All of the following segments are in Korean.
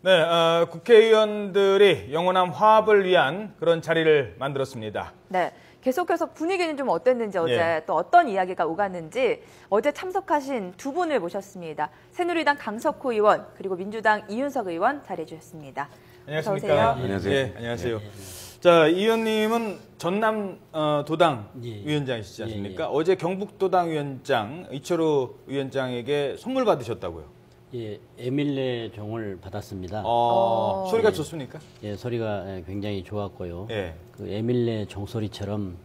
네, 국회의원들이 영원한 화합을 위한 그런 자리를 만들었습니다. 네, 계속해서 분위기는 좀 어땠는지 어제 또 어떤 이야기가 오갔는지 어제 참석하신 두 분을 모셨습니다. 새누리당 강석호 의원 그리고 민주당 이윤석 의원 자리해 주셨습니다. 안녕하십니까? 안녕하세요. 네, 안녕하세요. 자, 이 의원님은 전남 도당 위원장이시지 않습니까? 어제 경북도당 위원장 이철우 위원장에게 선물 받으셨다고요? 예, 에밀레 종을 받았습니다. 소리가 좋습니까? 예, 소리가 굉장히 좋았고요. 예. 그 에밀레 종소리처럼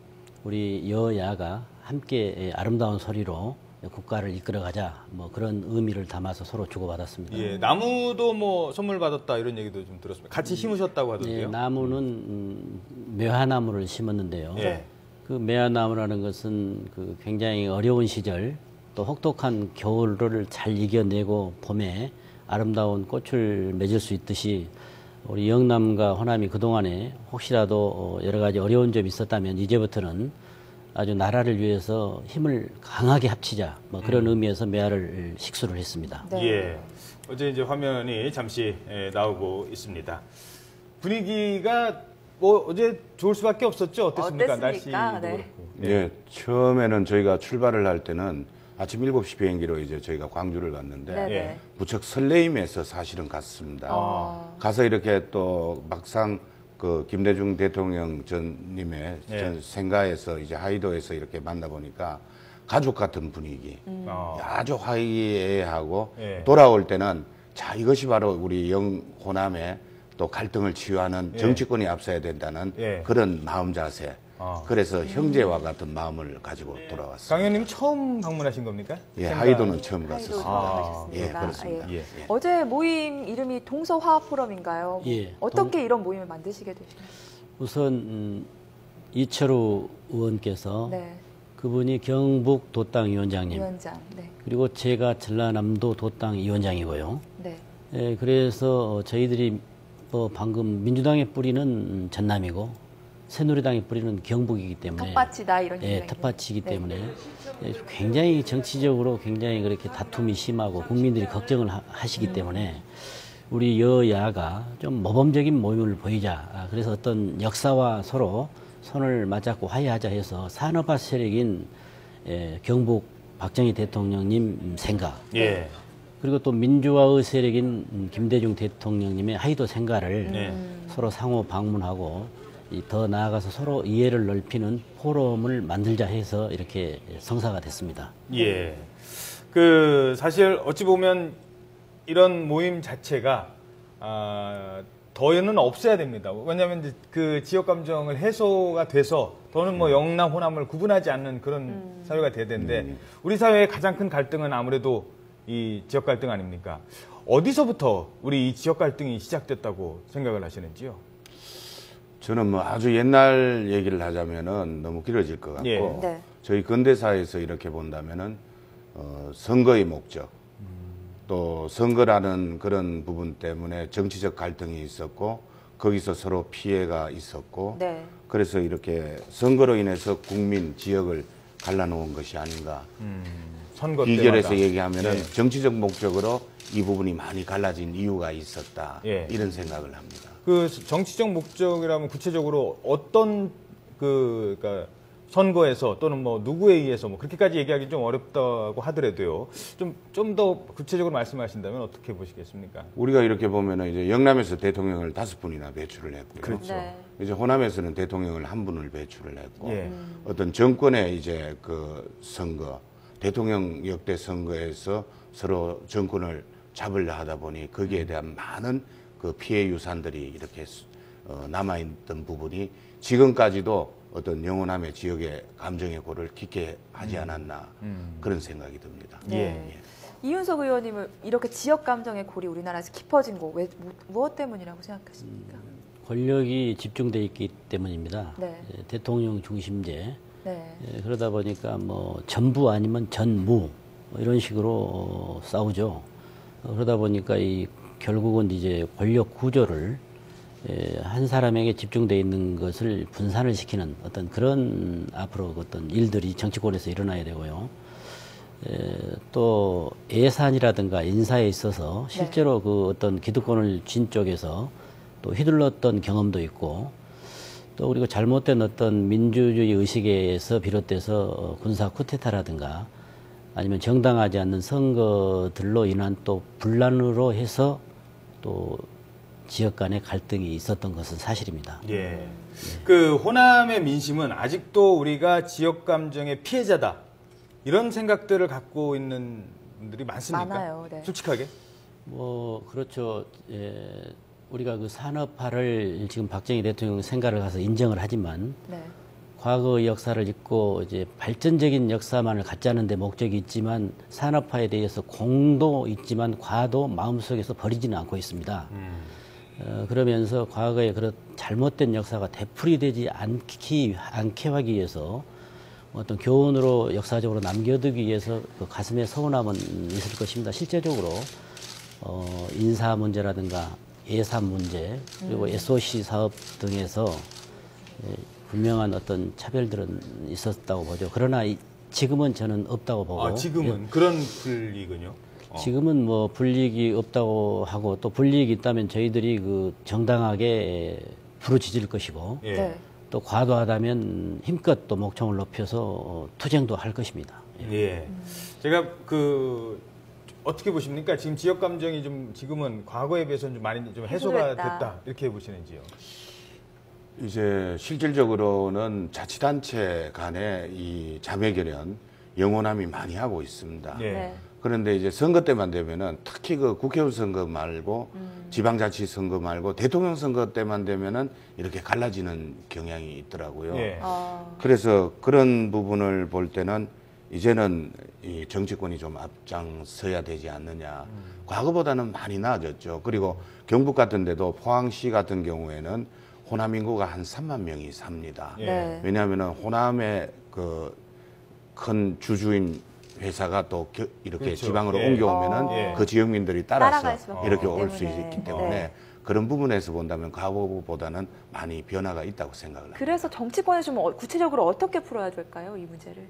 우리 여야가 함께 아름다운 소리로 국가를 이끌어가자, 뭐 그런 의미를 담아서 서로 주고받았습니다. 예, 나무도 뭐 선물 받았다 이런 얘기도 좀 들었습니다. 같이 심으셨다고 하던데요? 예, 나무는 매화나무를 심었는데요. 예. 그 매화나무라는 것은 그 굉장히 어려운 시절 또 혹독한 겨울을 잘 이겨내고 봄에 아름다운 꽃을 맺을 수 있듯이 우리 영남과 호남이 그동안에 혹시라도 여러 가지 어려운 점이 있었다면 이제부터는 아주 나라를 위해서 힘을 강하게 합치자 뭐 그런 의미에서 매화를 식수를 했습니다. 네. 예. 어제 이제 화면이 잠시 나오고 있습니다. 분위기가 뭐 어제 좋을 수밖에 없었죠? 어땠습니까? 날씨도 네. 그렇고. 예, 처음에는 저희가 출발을 할 때는 아침 7시 비행기로 이제 저희가 광주를 갔는데 네네. 무척 설레임에서 사실은 갔습니다. 가서 이렇게 또 막상 그 김대중 대통령 전님의 전 생가에서 이제 하이도에서 이렇게 만나보니까 가족 같은 분위기, 아주 화기애애하고 돌아올 때는 자 이것이 바로 우리 영호남의 또 갈등을 치유하는 정치권이 앞서야 된다는 그런 마음 자세. 그래서 형제와 같은 마음을 가지고 돌아왔습니다. 강 의원님 처음 방문하신 겁니까? 예, 하이도는 처음 하이도 갔었습니다. 들어가셨습니다. 예, 그렇습니다. 예. 어제 모임 이름이 동서화합 포럼인가요? 예, 어떻게 이런 모임을 만드시게 되셨나요? 우선 이철우 의원께서 네, 그분이 경북 도당 위원장님 위원장. 네, 그리고 제가 전라남도 도당 위원장이고요. 네, 예, 그래서 저희들이 방금 민주당의 뿌리는 전남이고 새누리당의 뿌리는 경북이기 때문에 텃밭이다 이런 예, 텃밭이기 때문에 굉장히 정치적으로 굉장히 그렇게 다툼이 심하고 국민들이 걱정을 하시기 때문에 우리 여야가 좀 모범적인 모임을 보이자. 그래서 어떤 역사와 서로 손을 맞잡고 화해하자 해서 산업화 세력인 경북 박정희 대통령님 생각. 예. 그리고 또 민주화의 세력인 김대중 대통령님의 하이도 생가를 서로 상호 방문하고 더 나아가서 서로 이해를 넓히는 포럼을 만들자 해서 이렇게 성사가 됐습니다. 예. 그 사실 어찌 보면 이런 모임 자체가 더는 없어야 됩니다. 왜냐하면 이제 그 지역 감정을 해소가 돼서 더는 뭐 영남 호남을 구분하지 않는 그런 사회가 돼야 되는데 우리 사회의 가장 큰 갈등은 아무래도 이 지역 갈등 아닙니까? 어디서부터 우리 이 지역 갈등이 시작됐다고 생각을 하시는지요? 저는 뭐 아주 옛날 얘기를 하자면은 너무 길어질 것 같고 네. 저희 근대사에서 이렇게 본다면은 선거의 목적 또 선거라는 그런 부분 때문에 정치적 갈등이 있었고 거기서 서로 피해가 있었고 네. 그래서 이렇게 선거로 인해서 국민 지역을 갈라놓은 것이 아닌가. 선거 비결해서 때마다. 얘기하면은 정치적 목적으로 이 부분이 많이 갈라진 이유가 있었다. 이런 생각을 합니다. 그 정치적 목적이라면 구체적으로 어떤 그러니까 선거에서 또는 뭐 누구에 의해서 뭐 그렇게까지 얘기하기 좀 어렵다고 하더라도요. 좀 더 구체적으로 말씀하신다면 어떻게 보시겠습니까? 우리가 이렇게 보면은 이제 영남에서 대통령을 5분이나 배출을 했고요. 그렇죠. 네. 이제 호남에서는 대통령을 1분을 배출을 했고 예. 어떤 정권의 이제 그 선거, 대통령 역대 선거에서 서로 정권을 잡으려 하다 보니 거기에 대한 많은 그 피해 유산들이 이렇게 남아있던 부분이 지금까지도 어떤 영호남의 지역의 감정의 골을 깊게 하지 않았나 그런 생각이 듭니다. 네. 이윤석 의원님은 이렇게 지역 감정의 골이 우리나라에서 깊어진 거 무엇 때문이라고 생각하십니까? 권력이 집중돼 있기 때문입니다. 네. 대통령 중심제. 네. 그러다 보니까 뭐 전부 아니면 전무 이런 식으로 싸우죠. 그러다 보니까 결국은 이제 권력 구조를 한 사람에게 집중돼 있는 것을 분산을 시키는 어떤 그런 앞으로 어떤 일들이 정치권에서 일어나야 되고요. 또 예산이라든가 인사에 있어서 실제로 그 어떤 기득권을 쥔 쪽에서 또 휘둘렀던 경험도 있고 또 그리고 잘못된 어떤 민주주의 의식에서 비롯돼서 군사 쿠데타라든가 아니면 정당하지 않는 선거들로 인한 또 분란으로 해서 또 지역 간의 갈등이 있었던 것은 사실입니다. 예. 그 호남의 민심은 아직도 우리가 지역 감정의 피해자다. 이런 생각들을 갖고 있는 분들이 많습니까? 많아요. 네. 솔직하게? 뭐 그렇죠. 우리가 그 산업화를 지금 박정희 대통령 생각을 가서 인정을 하지만 네. 과거의 역사를 잊고 이제 발전적인 역사만을 갖지 않는 데 목적이 있지만 산업화에 대해서 공도 있지만 과도 마음속에서 버리지는 않고 있습니다. 그러면서 과거의 그런 잘못된 역사가 되풀이되지 않게 하기 위해서 어떤 교훈으로 역사적으로 남겨두기 위해서 그 가슴에 서운함은 있을 것입니다. 실제적으로 인사 문제라든가 예산 문제 그리고 SOC 사업 등에서 분명한 어떤 차별들은 있었다고 보죠. 그러나 지금은 저는 없다고 보고. 아, 지금은 그런 불이군요. 지금은 뭐 불이익이 없다고 하고 또 불이익이 있다면 저희들이 그 정당하게 부르짖을 것이고 예. 네. 또 과도하다면 힘껏 또 목청을 높여서 투쟁도 할 것입니다. 예. 제가 그 어떻게 보십니까? 지금 지역 감정이 좀 지금은 과거에 비해서는 좀 많이 좀 해소가 해소됐다. 됐다. 이렇게 보시는지요? 이제 실질적으로는 자치단체 간의 이 자매결연, 영원함이 많이 하고 있습니다. 예. 네. 그런데 이제 선거 때만 되면은 특히 그 국회의원 선거 말고 지방자치 선거 말고 대통령 선거 때만 되면은 이렇게 갈라지는 경향이 있더라고요. 예. 그래서 그런 부분을 볼 때는 이제는 이 정치권이 좀 앞장서야 되지 않느냐. 과거보다는 많이 나아졌죠. 그리고 경북 같은 데도 포항시 같은 경우에는 호남 인구가 한 3만 명이 삽니다. 예. 네. 왜냐하면 호남의 그 큰 주주인 회사가 또 이렇게 그렇죠. 지방으로 예. 옮겨오면은 예. 그 지역민들이 따라갈 따라서 수밖에 이렇게 없기 올 수 때문에. 있기 때문에 네. 그런 부분에서 본다면 과거보다는 많이 변화가 있다고 생각을 합니다. 그래서 정치권에서 좀 구체적으로 어떻게 풀어야 될까요, 이 문제를?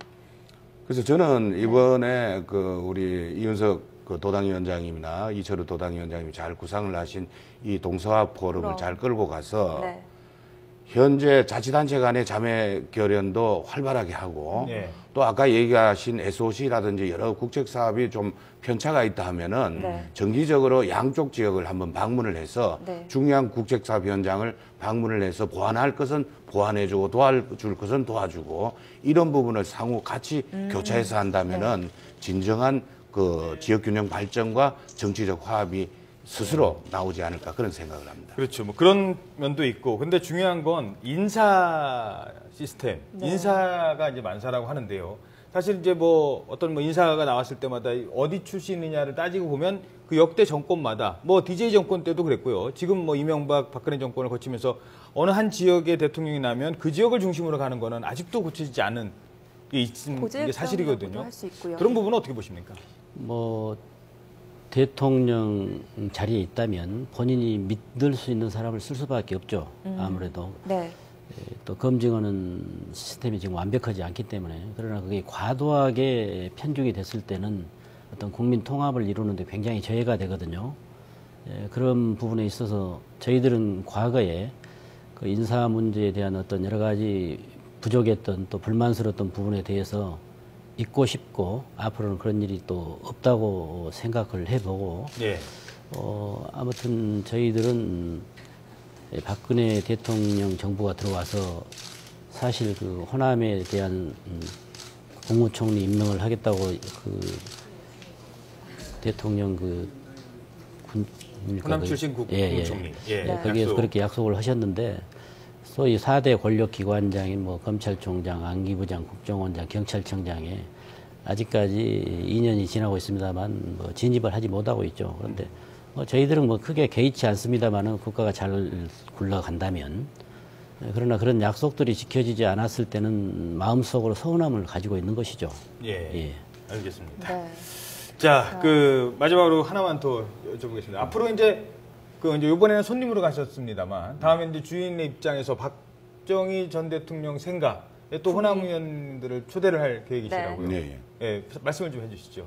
그래서 저는 이번에 그 우리 이윤석 그 도당위원장님이나 이철우 도당위원장님이 잘 구상을 하신 이 동서화 포럼을 그럼. 잘 끌고 가서 네. 현재 자치단체 간의 자매 결연도 활발하게 하고 예. 또 아까 얘기하신 SOC라든지 여러 국책 사업이 좀 편차가 있다 하면은 네. 정기적으로 양쪽 지역을 한번 방문을 해서 네. 중요한 국책 사업 현장을 방문을 해서 보완할 것은 보완해주고 도와줄 것은 도와주고 이런 부분을 상호 같이 교차해서 한다면은 진정한 그 지역 균형 발전과 정치적 화합이 스스로 나오지 않을까 그런 생각을 합니다. 그렇죠. 뭐 그런 면도 있고. 근데 중요한 건 인사 시스템, 인사가 이제 만사라고 하는데요. 사실 이제 뭐 어떤 뭐 인사가 나왔을 때마다 어디 출신이냐를 따지고 보면 그 역대 정권마다 뭐 DJ 정권 때도 그랬고요. 지금 뭐 이명박 박근혜 정권을 거치면서 어느 한 지역의 대통령이 나면 그 지역을 중심으로 가는 거는 아직도 고쳐지지 않은 게 이게 사실이거든요. 할수 있고요. 그런 부분은 어떻게 보십니까? 뭐 대통령 자리에 있다면 본인이 믿을 수 있는 사람을 쓸 수밖에 없죠. 아무래도 네. 또 검증하는 시스템이 지금 완벽하지 않기 때문에 그러나 그게 과도하게 편중이 됐을 때는 어떤 국민 통합을 이루는데 굉장히 저해가 되거든요. 그런 부분에 있어서 저희들은 과거에 그 인사 문제에 대한 어떤 여러 가지 부족했던 또 불만스러웠던 부분에 대해서 잊고 싶고 앞으로는 그런 일이 또 없다고 생각을 해보고 예. 아무튼 저희들은 박근혜 대통령 정부가 들어와서 사실 그 호남에 대한 국무총리 임명을 하겠다고 그 대통령 호남 출신 국무총리. 예. 거기에서 약속. 그렇게 약속을 하셨는데 소위 4대 권력기관장인 뭐 검찰총장, 안기부장, 국정원장, 경찰청장에 아직까지 2년이 지나고 있습니다만 뭐 진입을 하지 못하고 있죠. 그런데 뭐 저희들은 뭐 크게 개의치 않습니다만은 국가가 잘 굴러간다면 그러나 그런 약속들이 지켜지지 않았을 때는 마음속으로 서운함을 가지고 있는 것이죠. 예. 알겠습니다. 네. 자, 그 마지막으로 하나만 더 여쭤보겠습니다. 앞으로 이제 이번에는 손님으로 가셨습니다만 다음에 이제 주인의 입장에서 박정희 전 대통령 생가에 또 호남 의원들을 초대를 할 계획이시라고요. 네. 예, 말씀을 좀 해주시죠.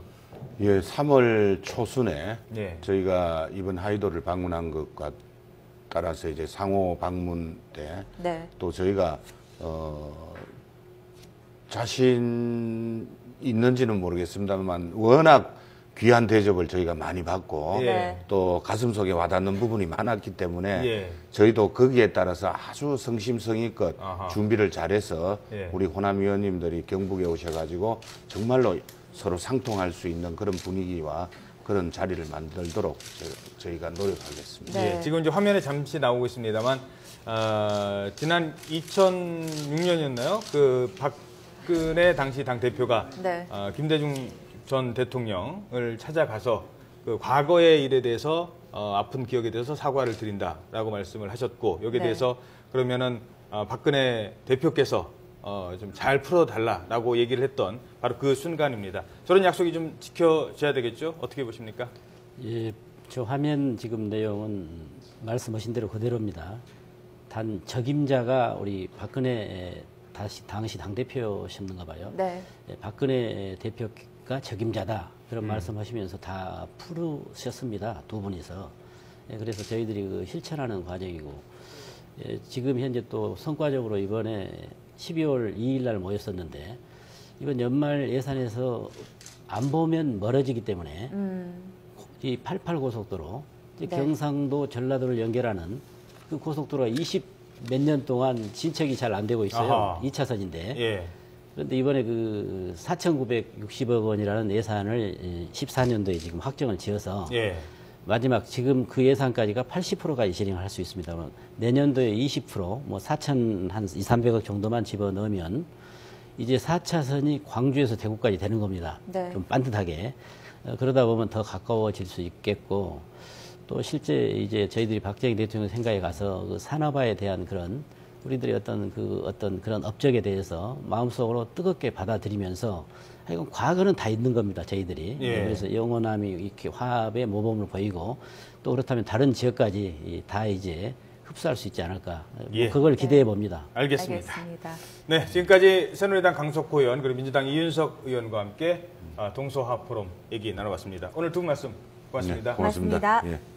예, 3월 초순에 예. 저희가 이번 하이도를 방문한 것과 따라서 이제 상호 방문 때 또 네. 저희가 자신 있는지는 모르겠습니다만 워낙 귀한 대접을 저희가 많이 받고 예. 또 가슴속에 와닿는 부분이 많았기 때문에 예. 저희도 거기에 따라서 아주 성심성의껏 아하. 준비를 잘해서 예. 우리 호남 위원님들이 경북에 오셔가지고 정말로 서로 상통할 수 있는 그런 분위기와 그런 자리를 만들도록 저희가 노력하겠습니다. 네. 예, 지금 이제 화면에 잠시 나오고 있습니다만 지난 2006년이었나요? 그 박근혜 당시 당 대표가 네. 김대중 전 대통령을 찾아가서 그 과거의 일에 대해서 아픈 기억에 대해서 사과를 드린다라고 말씀을 하셨고 여기에 네. 대해서 그러면은 박근혜 대표께서 좀 잘 풀어달라라고 얘기를 했던 바로 그 순간입니다. 저런 약속이 좀 지켜져야 되겠죠? 어떻게 보십니까? 예, 저 화면 지금 내용은 말씀하신 대로 그대로입니다. 단 적임자가 우리 박근혜 당시 당대표셨는가 봐요. 네. 예, 박근혜 대표가 적임자다. 그런 말씀하시면서 다 풀으셨습니다. 두 분이서. 예, 그래서 저희들이 그 실천하는 과정이고 예, 지금 현재 또 성과적으로 이번에 12월 2일 날 모였었는데 이번 연말 예산에서 안 보면 멀어지기 때문에 이 88 고속도로 네. 경상도 전라도를 연결하는 그 고속도로가 20 몇 년 동안 진척이 잘 안 되고 있어요. 아하. 2차선인데. 예. 그런데 이번에 그 4,960억 원이라는 예산을 14년도에 지금 확정을 지어서 예. 마지막 지금 그 예산까지가 80%까지 진행을 할 수 있습니다만 내년도에 20%, 뭐 4천 한 2, 300억 정도만 집어넣으면 이제 4차선이 광주에서 대구까지 되는 겁니다. 네. 좀 반듯하게. 그러다 보면 더 가까워질 수 있겠고 또 실제 이제 저희들이 박정희 대통령 생각에 가서 그 산업화에 대한 그런 우리들의 어떤 그런 업적에 대해서 마음속으로 뜨겁게 받아들이면서 하여간 과거는 다 있는 겁니다, 저희들이. 예. 그래서 영원함이 이렇게 화합의 모범을 보이고 또 그렇다면 다른 지역까지 다 이제 흡수할 수 있지 않을까. 예. 그걸 기대해 봅니다. 알겠습니다. 알겠습니다. 네, 지금까지 새누리당 강석호 의원 그리고 민주당 이윤석 의원과 함께 동서화 포럼 얘기 나눠봤습니다. 오늘 두 분 말씀 고맙습니다. 네, 고맙습니다. 고맙습니다. 예.